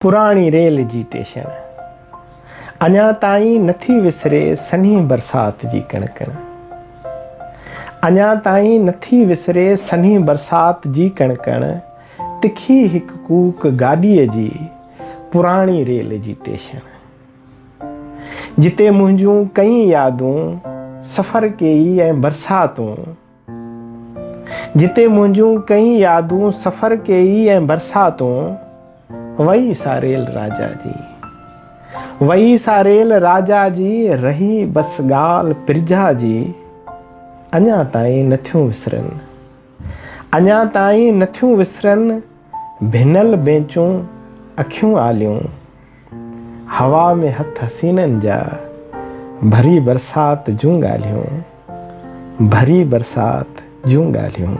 पुराणी रेल जी स्टेशन, अञा ताईं नथी विसरे सन्ही बरसात जी कणकण। अञा ताईं नथी विसरे सन्ही बरसात जी कणकण। तिखी हिक कूक गाॾीअ जी पुराणी रेल जी स्टेशन, जिते मुंहिंजूं कई यादूं सफ़र कई ऐं बरसातूं। जिते मुंहिंजूं कई यादूं सफ़र कई ऐं बरसातूं। वई सा रेल राजा जी, वई सा रेल राजा जी। रही बस ॻाल्हि पिरजा जी। अञा ताईं नथियूं विसरनि, अञा ताईं नथियूं विसरनि। भिनल बेंचूं अखियूं आलियूं, हवा में हथ हसीननि जा। भरी बरसात जूं ॻाल्हियूं, भरी बरसात जूं ॻाल्हियूं।